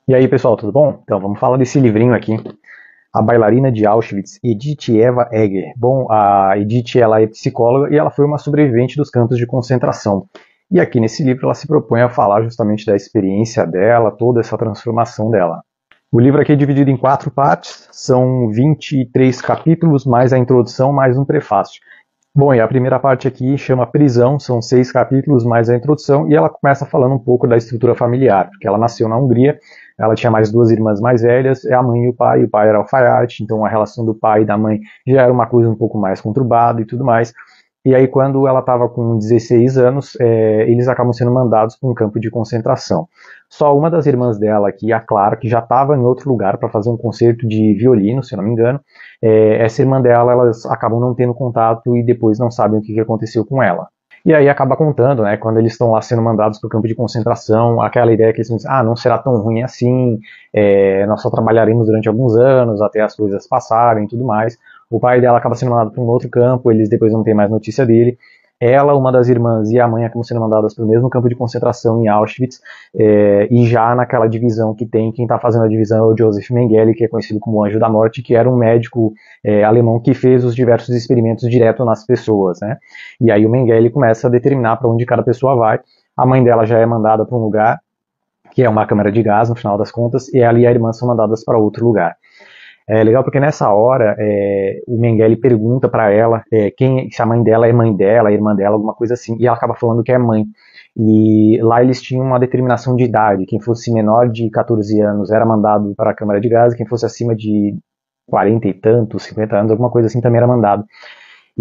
E aí, pessoal, tudo bom? Então, vamos falar desse livrinho aqui, A Bailarina de Auschwitz, Edith Eva Eger. Bom, a Edith, ela é psicóloga e ela foi uma sobrevivente dos campos de concentração. E aqui nesse livro ela se propõe a falar justamente da experiência dela, toda essa transformação dela. O livro aqui é dividido em 4 partes, são 23 capítulos, mais a introdução, mais um prefácio. Bom, e a primeira parte aqui chama Prisão, são 6 capítulos mais a introdução, e ela começa falando um pouco da estrutura familiar, porque ela nasceu na Hungria, ela tinha mais 2 irmãs mais velhas, é a mãe e o pai era alfaiate, então a relação do pai e da mãe já era uma coisa um pouco mais conturbada e tudo mais. E aí, quando ela estava com 16 anos, eles acabam sendo mandados para um campo de concentração. Só uma das irmãs dela, aqui, a Clara, que já estava em outro lugar para fazer um concerto de violino, se eu não me engano, essa irmã dela, elas acabam não tendo contato e depois não sabem o que aconteceu com ela. E aí acaba contando, né, quando eles estão lá sendo mandados para o campo de concentração, aquela ideia que eles dizem, não será tão ruim assim, nós só trabalharemos durante alguns anos até as coisas passarem e tudo mais. O pai dela acaba sendo mandado para um outro campo, eles depois não têm mais notícia dele. Ela, uma das irmãs e a mãe acabam sendo mandadas para o mesmo campo de concentração em Auschwitz, e já naquela divisão que tem, quem está fazendo a divisão é o Joseph Mengele, que é conhecido como Anjo da Morte, que era um médico alemão que fez os diversos experimentos direto nas pessoas, né? E aí o Mengele começa a determinar para onde cada pessoa vai. A mãe dela já é mandada para um lugar, que é uma câmara de gás, no final das contas, e ela e a irmã são mandadas para outro lugar. É legal porque nessa hora o Mengele pergunta para ela se a mãe dela é mãe dela, a irmã dela, alguma coisa assim, e ela acaba falando que é mãe. E lá eles tinham uma determinação de idade, quem fosse menor de 14 anos era mandado para a câmara de gás, quem fosse acima de 40 e tantos, 50 anos, alguma coisa assim, também era mandado.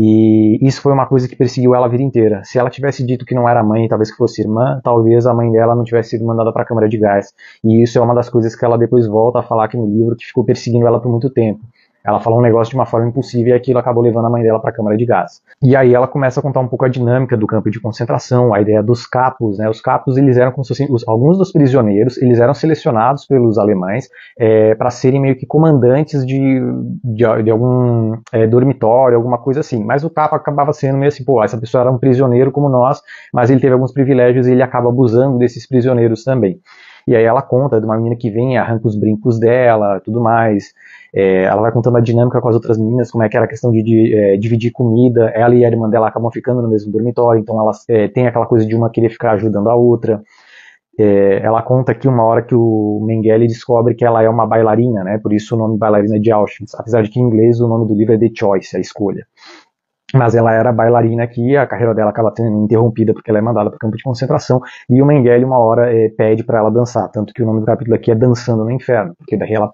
E isso foi uma coisa que perseguiu ela a vida inteira. Se ela tivesse dito que não era mãe, talvez que fosse irmã, talvez a mãe dela não tivesse sido mandada para a câmara de gás. E isso é uma das coisas que ela depois volta a falar aqui no livro, que ficou perseguindo ela por muito tempo. Ela falou um negócio de uma forma impossível e aquilo acabou levando a mãe dela para a câmara de gás. E aí ela começa a contar um pouco a dinâmica do campo de concentração, a ideia dos capos, né? Os capos, eles eram como se fossem, alguns dos prisioneiros, eles eram selecionados pelos alemães para serem meio que comandantes de algum dormitório, alguma coisa assim. Mas o capo acabava sendo meio assim, pô, essa pessoa era um prisioneiro como nós, mas ele teve alguns privilégios e ele acaba abusando desses prisioneiros também. E aí ela conta de uma menina que vem, arranca os brincos dela, tudo mais. Ela vai contando a dinâmica com as outras meninas, como é que era a questão de dividir comida. Ela e a irmã dela acabam ficando no mesmo dormitório, então elas têm aquela coisa de uma querer ficar ajudando a outra. Ela conta aqui uma hora que o Mengele descobre que ela é uma bailarina, né? Por isso o nome Bailarina de Auschwitz, apesar de que em inglês o nome do livro é The Choice, a escolha. Mas ela era bailarina aqui, a carreira dela acaba sendo interrompida porque ela é mandada para o campo de concentração, e o Mengele uma hora pede para ela dançar, tanto que o nome do capítulo aqui é Dançando no Inferno, porque daí ela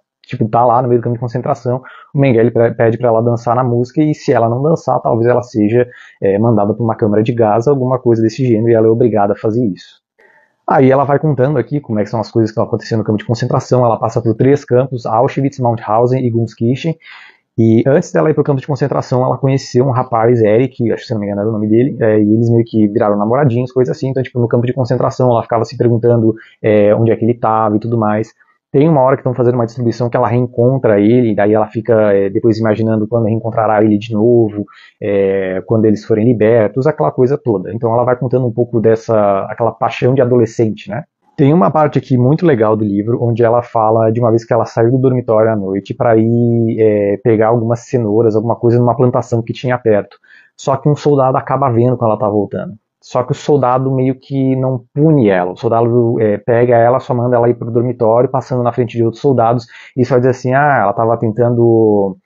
tá lá no meio do campo de concentração, o Mengele pede para ela dançar na música, e se ela não dançar, talvez ela seja mandada para uma câmara de gás, alguma coisa desse gênero, e ela é obrigada a fazer isso. Aí ela vai contando aqui como é que são as coisas que estão acontecendo no campo de concentração. Ela passa por 3 campos, Auschwitz, Mauthausen e Gunskirchen. E antes dela ir para o campo de concentração, ela conheceu um rapaz, Eric, acho que se não me engano era o nome dele, e eles meio que viraram namoradinhos, coisas assim. Então, tipo, no campo de concentração, ela ficava se perguntando onde é que ele estava e tudo mais. Tem uma hora que estão fazendo uma distribuição que ela reencontra ele, daí ela fica depois imaginando quando reencontrará ele de novo, quando eles forem libertos, aquela coisa toda. Então ela vai contando um pouco aquela paixão de adolescente, né? Tem uma parte aqui muito legal do livro, onde ela fala de uma vez que ela saiu do dormitório à noite para ir pegar algumas cenouras, alguma coisa numa plantação que tinha perto. Só que um soldado acaba vendo quando ela tá voltando. Só que o soldado meio que não pune ela. O soldado pega ela, só manda ela ir pro dormitório, passando na frente de outros soldados, e só diz assim, ela tava tentando...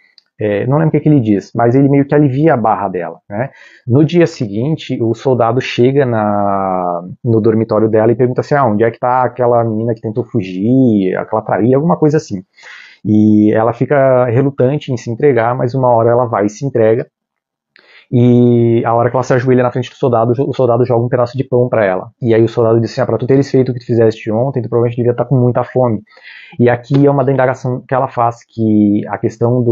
não lembro o que ele diz, mas ele meio que alivia a barra dela, né? No dia seguinte, o soldado chega no dormitório dela e pergunta assim, onde é que tá aquela menina que tentou fugir, aquela traíra, alguma coisa assim. E ela fica relutante em se entregar, mas uma hora ela vai e se entrega. E a hora que ela se ajoelha na frente do soldado, o soldado joga um pedaço de pão para ela. E aí o soldado diz assim, pra tu teres feito o que tu fizeste ontem, tu provavelmente devia estar com muita fome. E aqui é uma da indagação que ela faz, que a questão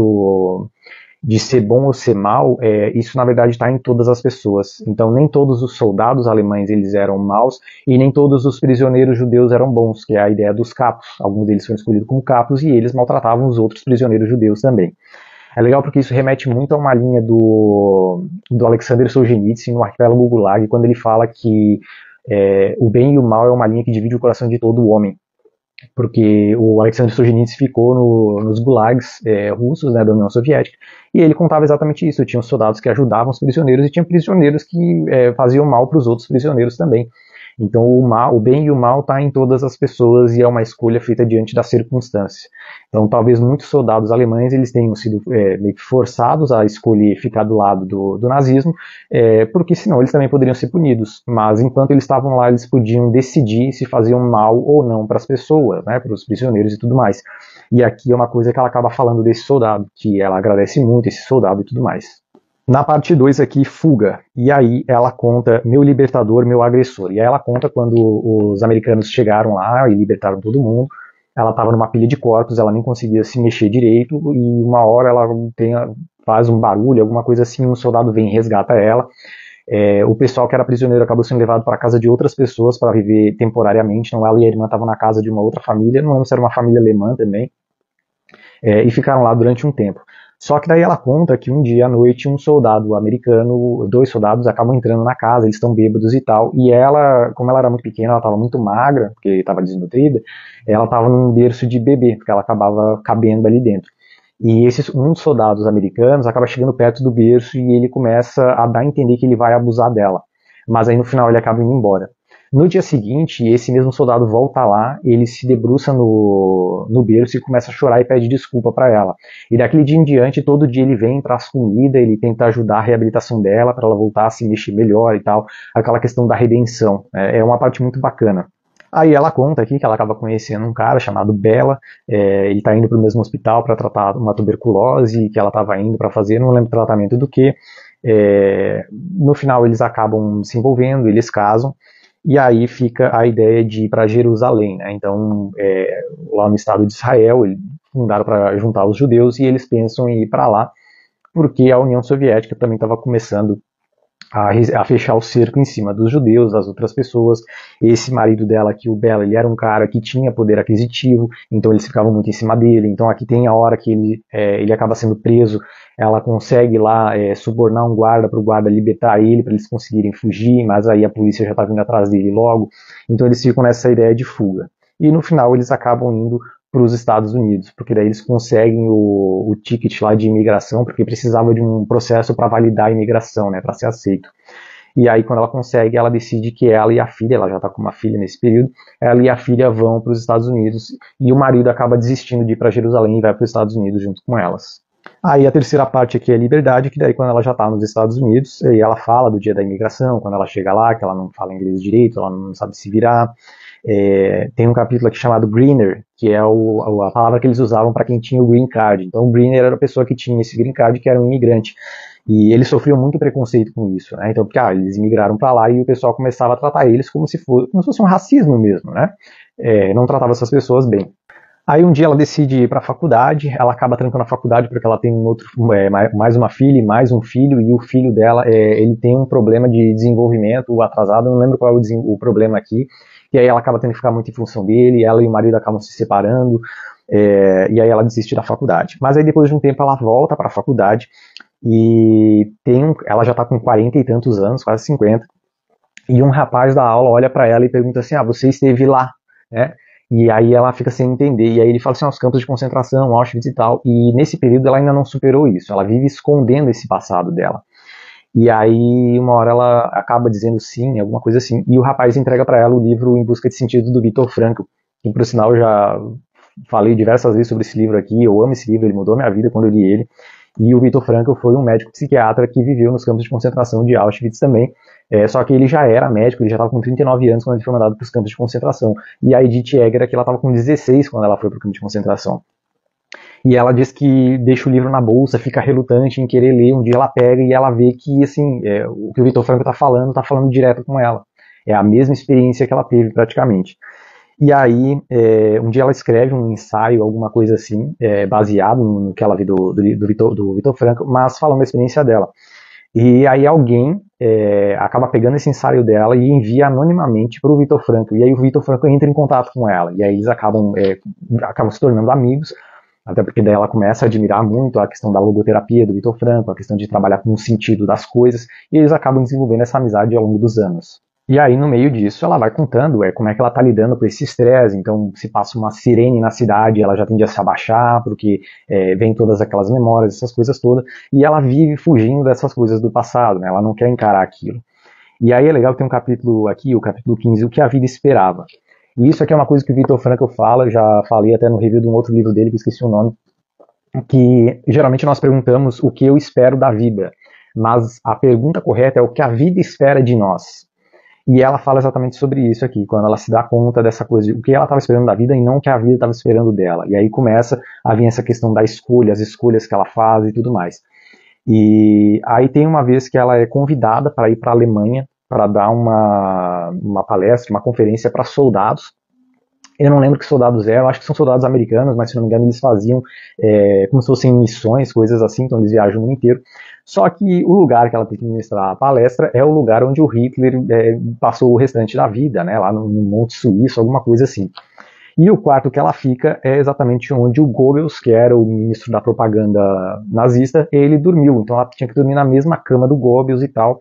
de ser bom ou ser mal, isso na verdade está em todas as pessoas. Então nem todos os soldados alemães eles eram maus, e nem todos os prisioneiros judeus eram bons, que é a ideia dos capos. Alguns deles foram escolhidos como capos, e eles maltratavam os outros prisioneiros judeus também. É legal porque isso remete muito a uma linha do Alexander Solzhenitsyn no Arquipélago Gulag, quando ele fala que o bem e o mal é uma linha que divide o coração de todo homem. porque o Alexander Solzhenitsyn ficou nos gulags russos, né, da União Soviética, e ele contava exatamente isso. Tinha soldados que ajudavam os prisioneiros e tinha prisioneiros que faziam mal para os outros prisioneiros também. Então o bem e o mal está em todas as pessoas e é uma escolha feita diante das circunstâncias. Então talvez muitos soldados alemães eles tenham sido meio que forçados a escolher ficar do lado do nazismo, porque senão eles também poderiam ser punidos. Mas enquanto eles estavam lá, eles podiam decidir se faziam mal ou não para as pessoas, né, para os prisioneiros e tudo mais. E aqui é uma coisa que ela acaba falando desse soldado, que ela agradece muito esse soldado e tudo mais. Na parte 2 aqui, fuga. E aí ela conta meu libertador, meu agressor. E aí ela conta quando os americanos chegaram lá e libertaram todo mundo. Ela estava numa pilha de corpos, ela nem conseguia se mexer direito. E uma hora ela faz um barulho, alguma coisa assim, um soldado vem e resgata ela. O pessoal que era prisioneiro acabou sendo levado para a casa de outras pessoas para viver temporariamente. Então ela e a irmã estavam na casa de uma outra família, não lembro se era uma família alemã também. E ficaram lá durante um tempo. Só que daí ela conta que um dia à noite um soldado americano, 2 soldados acabam entrando na casa, eles estão bêbados e tal, e ela, como ela era muito pequena, ela estava muito magra, porque estava desnutrida, ela estava num berço de bebê, porque ela acabava cabendo ali dentro. E um dos soldados americanos acaba chegando perto do berço e ele começa a dar a entender que ele vai abusar dela. Mas aí no final ele acaba indo embora. No dia seguinte, esse mesmo soldado volta lá, ele se debruça no berço e começa a chorar e pede desculpa para ela. E daquele dia em diante, todo dia ele vem, traz comida, ele tenta ajudar a reabilitação dela, para ela voltar a se mexer melhor e tal. Aquela questão da redenção. É uma parte muito bacana. Aí ela conta aqui que ela acaba conhecendo um cara chamado Bela, ele está indo para o mesmo hospital para tratar uma tuberculose que ela estava indo para fazer, não lembro tratamento do que. No final eles acabam se envolvendo, eles casam, e aí fica a ideia de ir para Jerusalém, né? Então, lá no estado de Israel, eles fundaram para juntar os judeus e eles pensam em ir para lá, porque a União Soviética também estava começando a fechar o cerco em cima dos judeus, das outras pessoas. Esse marido dela aqui, o Bela, ele era um cara que tinha poder aquisitivo, então eles ficavam muito em cima dele. Então aqui tem a hora que ele acaba sendo preso, ela consegue lá subornar um guarda para o guarda libertar ele, para eles conseguirem fugir, mas aí a polícia já está vindo atrás dele logo. Então eles ficam nessa ideia de fuga. E no final eles acabam indo para os Estados Unidos, porque daí eles conseguem o ticket lá de imigração, porque precisava de um processo para validar a imigração, né, para ser aceito. E aí quando ela consegue, ela decide que ela e a filha, ela já está com uma filha nesse período, ela e a filha vão para os Estados Unidos, e o marido acaba desistindo de ir para Jerusalém e vai para os Estados Unidos junto com elas. Aí a terceira parte aqui é a liberdade, que daí quando ela já está nos Estados Unidos, e ela fala do dia da imigração, quando ela chega lá, que ela não fala inglês direito, ela não sabe se virar. Tem um capítulo aqui chamado Greener, que é a palavra que eles usavam para quem tinha o Green Card. Então o Greener era a pessoa que tinha esse Green Card, que era um imigrante. E eles sofriam muito preconceito com isso, né? Então, porque eles imigraram para lá e o pessoal começava a tratar eles como se fosse um racismo mesmo, né? Não tratava essas pessoas bem. Aí um dia ela decide ir para a faculdade, ela acaba trancando a faculdade porque ela tem mais uma filha e mais um filho, e o filho dela, ele tem um problema de desenvolvimento atrasado, não lembro qual é o problema aqui, e aí ela acaba tendo que ficar muito em função dele, ela e o marido acabam se separando, e aí ela desiste da faculdade. Mas aí depois de um tempo ela volta para a faculdade, e ela já está com 40 e tantos anos, quase 50, e um rapaz da aula olha para ela e pergunta assim, você esteve lá, né? E aí ela fica sem entender, e aí ele fala assim, os campos de concentração, Auschwitz e tal, e nesse período ela ainda não superou isso, ela vive escondendo esse passado dela. E aí uma hora ela acaba dizendo sim, alguma coisa assim, e o rapaz entrega para ela o livro Em Busca de Sentido do Viktor Frankl, que por sinal eu já falei diversas vezes sobre esse livro aqui, eu amo esse livro, ele mudou minha vida quando eu li ele. E o Viktor Frankl foi um médico psiquiatra que viveu nos campos de concentração de Auschwitz também, só que ele já era médico, ele já estava com 39 anos quando ele foi mandado para os campos de concentração. E a Edith Egger aqui, ela estava com 16 quando ela foi para o campo de concentração. E ela diz que deixa o livro na bolsa, fica relutante em querer ler, um dia ela pega e ela vê que assim, o que o Viktor Frankl está falando direto com ela. É a mesma experiência que ela teve praticamente. E aí, um dia ela escreve um ensaio, alguma coisa assim, baseado no que ela viu do Viktor Frankl, mas falando da experiência dela. E aí alguém acaba pegando esse ensaio dela e envia anonimamente para o Viktor Frankl. E aí o Viktor Frankl entra em contato com ela. E aí eles acabam se tornando amigos, até porque daí ela começa a admirar muito a questão da logoterapia do Viktor Frankl, a questão de trabalhar com o sentido das coisas, e eles acabam desenvolvendo essa amizade ao longo dos anos. E aí, no meio disso, ela vai contando como é que ela tá lidando com esse estresse. Então, se passa uma sirene na cidade, ela já tende a se abaixar, porque vem todas aquelas memórias, essas coisas todas, e ela vive fugindo dessas coisas do passado, né? Ela não quer encarar aquilo. E aí é legal que tem um capítulo aqui, o capítulo 15, o que a vida esperava. E isso aqui é uma coisa que o Viktor Frankl fala, eu já falei até no review de um outro livro dele, que eu esqueci o nome, que geralmente nós perguntamos o que eu espero da vida, mas a pergunta correta é o que a vida espera de nós. E ela fala exatamente sobre isso aqui, quando ela se dá conta dessa coisa, o que ela estava esperando da vida e não o que a vida estava esperando dela. E aí começa a vir essa questão da escolha, as escolhas que ela faz e tudo mais. E aí tem uma vez que ela é convidada para ir para a Alemanha para dar uma palestra, uma conferência para soldados. Eu não lembro que soldados eram, acho que são soldados americanos, mas se não me engano eles faziam como se fossem missões, coisas assim, então eles viajam o mundo inteiro. Só que o lugar que ela tem que ministrar a palestra é o lugar onde o Hitler passou o restante da vida, né, lá no Monte Suíço, alguma coisa assim. E o quarto que ela fica é exatamente onde o Goebbels, que era o ministro da propaganda nazista, ele dormiu. Então ela tinha que dormir na mesma cama do Goebbels e tal.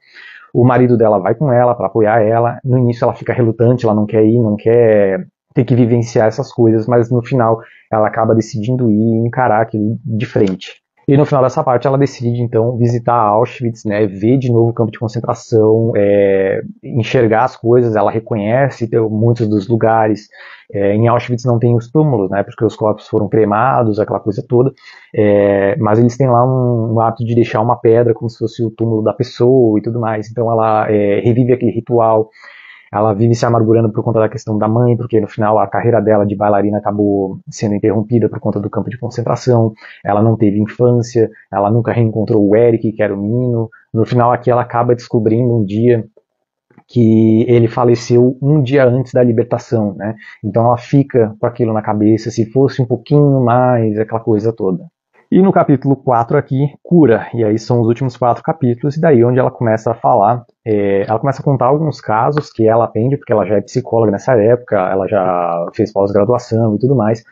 O marido dela vai com ela para apoiar ela. No início ela fica relutante, ela não quer ir, não quer ter que vivenciar essas coisas, mas no final ela acaba decidindo ir e encarar aquilo de frente. E no final dessa parte ela decide então visitar Auschwitz, né, ver de novo o campo de concentração, enxergar as coisas, ela reconhece muitos dos lugares. Em Auschwitz não tem os túmulos, né, porque os corpos foram cremados, aquela coisa toda, mas eles têm lá um hábito de deixar uma pedra como se fosse o túmulo da pessoa e tudo mais. Então ela revive aquele ritual. Ela vive se amargurando por conta da questão da mãe, porque no final a carreira dela de bailarina acabou sendo interrompida por conta do campo de concentração. Ela não teve infância, ela nunca reencontrou o Eric, que era o menino. No final aqui ela acaba descobrindo um dia que ele faleceu um dia antes da libertação, né? Então ela fica com aquilo na cabeça, se fosse um pouquinho mais, aquela coisa toda. E no capítulo 4 aqui, cura, e aí são os últimos 4 capítulos, e daí onde ela começa a falar, ela começa a contar alguns casos que ela atende, porque ela já é psicóloga nessa época, ela já fez pós-graduação e tudo mais,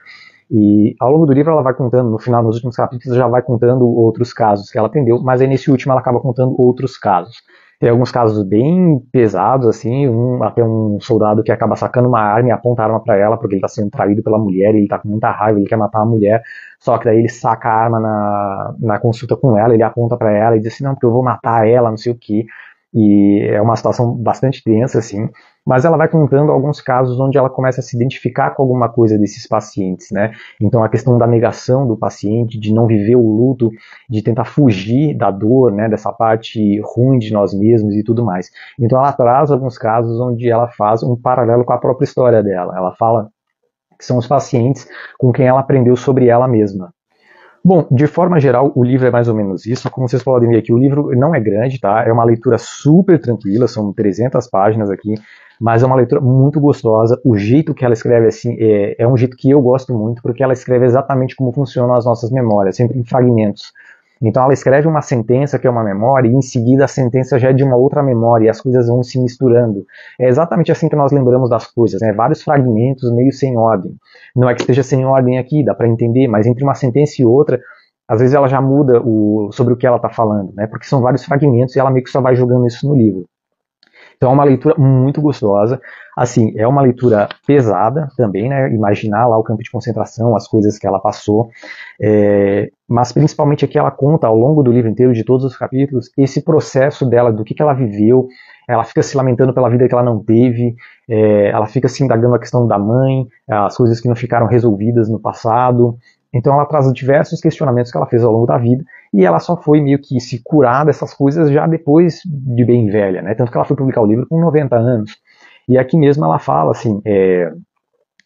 e ao longo do livro ela vai contando, no final, nos últimos capítulos, já vai contando outros casos que ela atendeu, mas aí nesse último ela acaba contando outros casos. Tem alguns casos bem pesados, assim, até um soldado que acaba sacando uma arma e aponta a arma para ela, porque ele está sendo traído pela mulher, ele está com muita raiva, ele quer matar a mulher, só que daí ele saca a arma na consulta com ela, ele aponta para ela e diz assim, não, porque eu vou matar ela, não sei o que, e é uma situação bastante tensa, assim, mas ela vai contando alguns casos onde ela começa a se identificar com alguma coisa desses pacientes, né? Então a questão da negação do paciente, de não viver o luto, de tentar fugir da dor, né, dessa parte ruim de nós mesmos e tudo mais. Então ela traz alguns casos onde ela faz um paralelo com a própria história dela. Ela fala que são os pacientes com quem ela aprendeu sobre ela mesma. Bom, de forma geral, o livro é mais ou menos isso. Como vocês podem ver aqui, o livro não é grande, tá? É uma leitura super tranquila, são 300 páginas aqui, mas é uma leitura muito gostosa. O jeito que ela escreve assim é um jeito que eu gosto muito, porque ela escreve exatamente como funcionam as nossas memórias, sempre em fragmentos. Então ela escreve uma sentença que é uma memória e em seguida a sentença já é de uma outra memória e as coisas vão se misturando. É exatamente assim que nós lembramos das coisas, né? Vários fragmentos meio sem ordem. Não é que esteja sem ordem aqui, dá para entender, mas entre uma sentença e outra, às vezes ela já muda sobre o que ela está falando, né? Porque são vários fragmentos e ela meio que só vai jogando isso no livro. Então é uma leitura muito gostosa. Assim, é uma leitura pesada também, né? Imaginar lá o campo de concentração, as coisas que ela passou. Mas principalmente aqui ela conta ao longo do livro inteiro, de todos os capítulos, esse processo dela, do que ela viveu. Ela fica se lamentando pela vida que ela não teve, ela fica se indagando a questão da mãe, as coisas que não ficaram resolvidas no passado. Então ela traz diversos questionamentos que ela fez ao longo da vida e ela só foi meio que se curar dessas coisas já depois de bem velha, né? Tanto que ela foi publicar o livro com 90 anos. E aqui mesmo ela fala assim,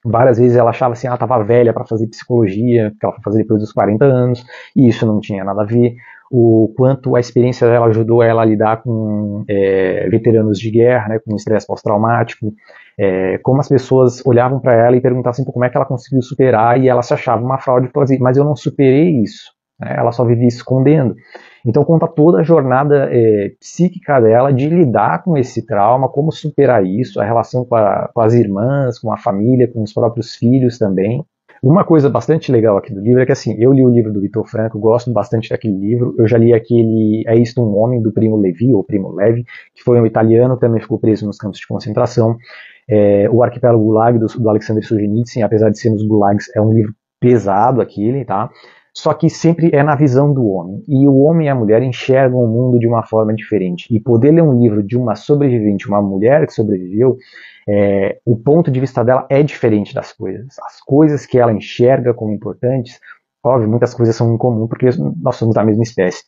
várias vezes ela achava assim, ela estava velha para fazer psicologia, que ela foi fazer depois dos 40 anos, e isso não tinha nada a ver. O quanto a experiência dela ajudou ela a lidar com veteranos de guerra, né, com estresse pós-traumático, como as pessoas olhavam para ela e perguntavam assim, como é que ela conseguiu superar, e ela se achava uma fraude, porque ela dizia, mas eu não superei isso, né, ela só vivia escondendo. Então conta toda a jornada psíquica dela de lidar com esse trauma, como superar isso, a relação com as irmãs, com a família, com os próprios filhos também. Uma coisa bastante legal aqui do livro é que, assim, eu li o livro do Vitor Franco, gosto bastante daquele livro. Eu já li aquele É Isto um Homem, do Primo Levi, ou Primo Levi, que foi um italiano, também ficou preso nos campos de concentração. O Arquipélago Gulag, do Alexander Solzhenitsyn, apesar de ser nos gulags, é um livro pesado aquele, tá? Só que sempre é na visão do homem. E o homem e a mulher enxergam o mundo de uma forma diferente. E poder ler um livro de uma sobrevivente, uma mulher que sobreviveu, o ponto de vista dela é diferente das coisas. As coisas que ela enxerga como importantes, óbvio, muitas coisas são em comum porque nós somos da mesma espécie.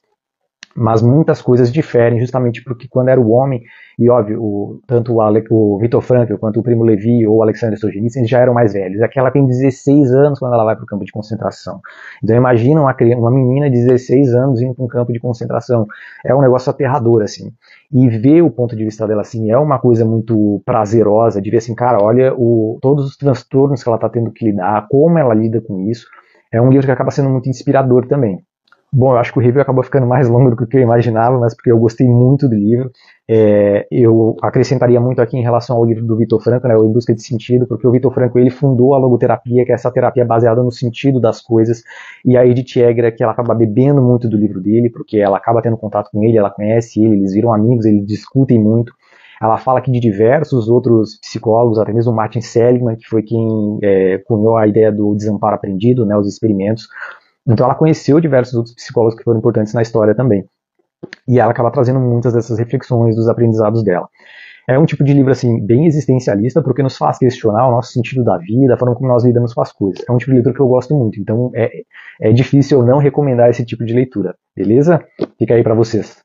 Mas muitas coisas diferem justamente porque quando era o homem, e óbvio, tanto o Viktor Frankl quanto o Primo Levi ou o Alexander Solzhenitsyn já eram mais velhos. Aqui ela tem 16 anos quando ela vai para o campo de concentração. Então imagina uma menina de 16 anos indo para um campo de concentração. É um negócio aterrador, assim. E ver o ponto de vista dela assim é uma coisa muito prazerosa, de ver assim, cara, olha todos os transtornos que ela está tendo que lidar, como ela lida com isso. É um livro que acaba sendo muito inspirador também. Bom, eu acho que o review acabou ficando mais longo do que eu imaginava, mas porque eu gostei muito do livro. Eu acrescentaria muito aqui em relação ao livro do Viktor Frankl, né, o Em Busca de Sentido, porque o Viktor Frankl ele fundou a logoterapia, que é essa terapia baseada no sentido das coisas, e a Edith Egger, que ela acaba bebendo muito do livro dele, porque ela acaba tendo contato com ele, ela conhece ele, eles viram amigos, eles discutem muito. Ela fala aqui de diversos outros psicólogos, até mesmo Martin Seligman, que foi quem cunhou a ideia do desamparo aprendido, né, os experimentos. Então ela conheceu diversos outros psicólogos que foram importantes na história também. E ela acaba trazendo muitas dessas reflexões dos aprendizados dela. É um tipo de livro assim bem existencialista, porque nos faz questionar o nosso sentido da vida, a forma como nós lidamos com as coisas. É um tipo de leitura que eu gosto muito, então é difícil eu não recomendar esse tipo de leitura, beleza? Fica aí para vocês.